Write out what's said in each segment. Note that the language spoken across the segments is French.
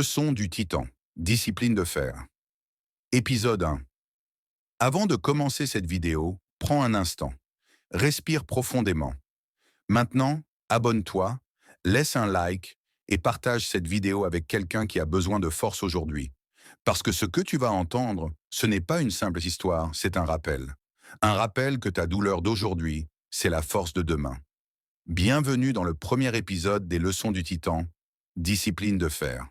Leçon du titan. Discipline de fer. Épisode 1. Avant de commencer cette vidéo, prends un instant. Respire profondément. Maintenant, abonne-toi, laisse un like et partage cette vidéo avec quelqu'un qui a besoin de force aujourd'hui. Parce que ce que tu vas entendre, ce n'est pas une simple histoire, c'est un rappel. Un rappel que ta douleur d'aujourd'hui, c'est la force de demain. Bienvenue dans le premier épisode des Leçons du Titan, Discipline de fer.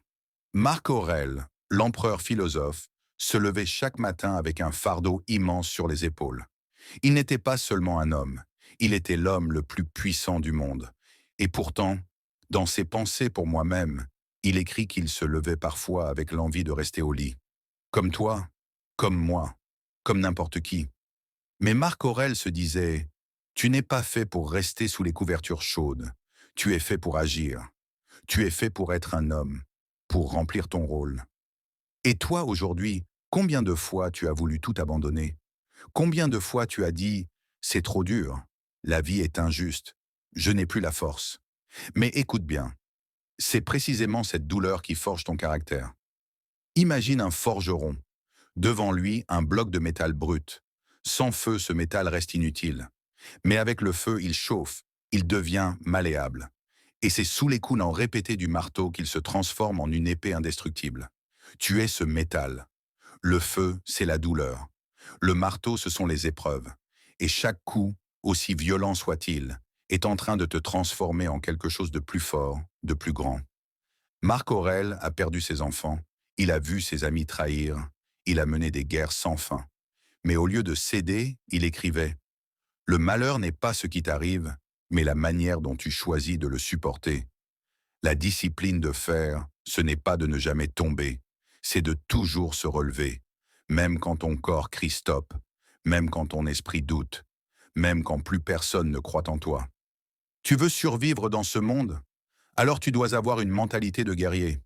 Marc Aurèle, l'empereur philosophe, se levait chaque matin avec un fardeau immense sur les épaules. Il n'était pas seulement un homme, il était l'homme le plus puissant du monde. Et pourtant, dans ses pensées pour moi-même, il écrit qu'il se levait parfois avec l'envie de rester au lit. Comme toi, comme moi, comme n'importe qui. Mais Marc Aurèle se disait « Tu n'es pas fait pour rester sous les couvertures chaudes, tu es fait pour agir, tu es fait pour être un homme, pour remplir ton rôle. » Et toi, aujourd'hui, combien de fois tu as voulu tout abandonner? Combien de fois tu as dit « C'est trop dur, la vie est injuste, je n'ai plus la force ». Mais écoute bien, c'est précisément cette douleur qui forge ton caractère. Imagine un forgeron. Devant lui, un bloc de métal brut. Sans feu, ce métal reste inutile. Mais avec le feu, il chauffe, il devient malléable. Et c'est sous les coups répétés du marteau qu'il se transforme en une épée indestructible. Tu es ce métal. Le feu, c'est la douleur. Le marteau, ce sont les épreuves. Et chaque coup, aussi violent soit-il, est en train de te transformer en quelque chose de plus fort, de plus grand. Marc Aurèle a perdu ses enfants, il a vu ses amis trahir, il a mené des guerres sans fin. Mais au lieu de céder, il écrivait « Le malheur n'est pas ce qui t'arrive, mais la manière dont tu choisis de le supporter. La discipline de fer, ce n'est pas de ne jamais tomber, c'est de toujours se relever, même quand ton corps crie stop, même quand ton esprit doute, même quand plus personne ne croit en toi. Tu veux survivre dans ce monde? Alors tu dois avoir une mentalité de guerrier.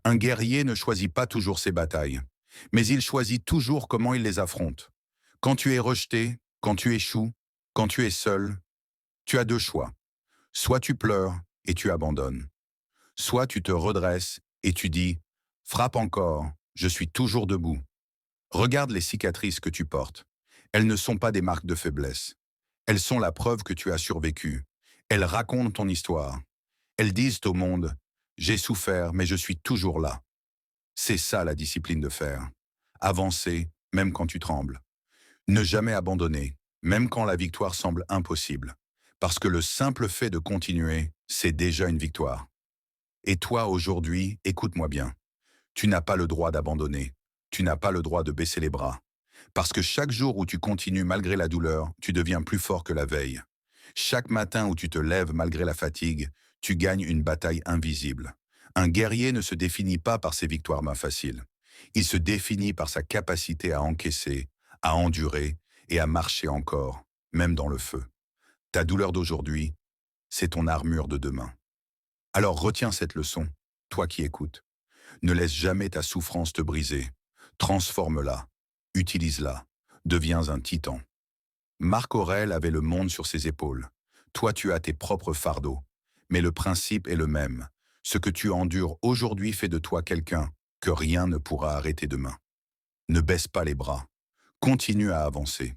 Un guerrier ne choisit pas toujours ses batailles, mais il choisit toujours comment il les affronte. Quand tu es rejeté, quand tu échoues, quand tu es seul, tu as deux choix. Soit tu pleures et tu abandonnes. Soit tu te redresses et tu dis « Frappe encore, je suis toujours debout ». Regarde les cicatrices que tu portes. Elles ne sont pas des marques de faiblesse. Elles sont la preuve que tu as survécu. Elles racontent ton histoire. Elles disent au monde « J'ai souffert, mais je suis toujours là ». C'est ça la discipline de fer. Avancer, même quand tu trembles. Ne jamais abandonner, même quand la victoire semble impossible. Parce que le simple fait de continuer, c'est déjà une victoire. Et toi, aujourd'hui, écoute-moi bien. Tu n'as pas le droit d'abandonner. Tu n'as pas le droit de baisser les bras. Parce que chaque jour où tu continues malgré la douleur, tu deviens plus fort que la veille. Chaque matin où tu te lèves malgré la fatigue, tu gagnes une bataille invisible. Un guerrier ne se définit pas par ses victoires main faciles. Il se définit par sa capacité à encaisser, à endurer et à marcher encore, même dans le feu. Ta douleur d'aujourd'hui, c'est ton armure de demain. Alors retiens cette leçon, toi qui écoutes. Ne laisse jamais ta souffrance te briser. Transforme-la, utilise-la, deviens un titan. Marc Aurèle avait le monde sur ses épaules. Toi, tu as tes propres fardeaux. Mais le principe est le même. Ce que tu endures aujourd'hui fait de toi quelqu'un que rien ne pourra arrêter demain. Ne baisse pas les bras. Continue à avancer.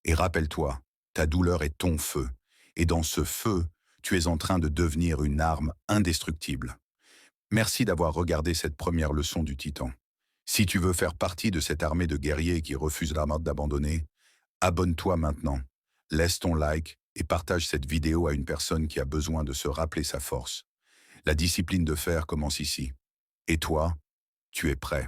Et rappelle-toi, ta douleur est ton feu. Et dans ce feu, tu es en train de devenir une arme indestructible. Merci d'avoir regardé cette première leçon du Titan. Si tu veux faire partie de cette armée de guerriers qui refusent la mort d'abandonner, abonne-toi maintenant, laisse ton like et partage cette vidéo à une personne qui a besoin de se rappeler sa force. La discipline de fer commence ici. Et toi, tu es prêt.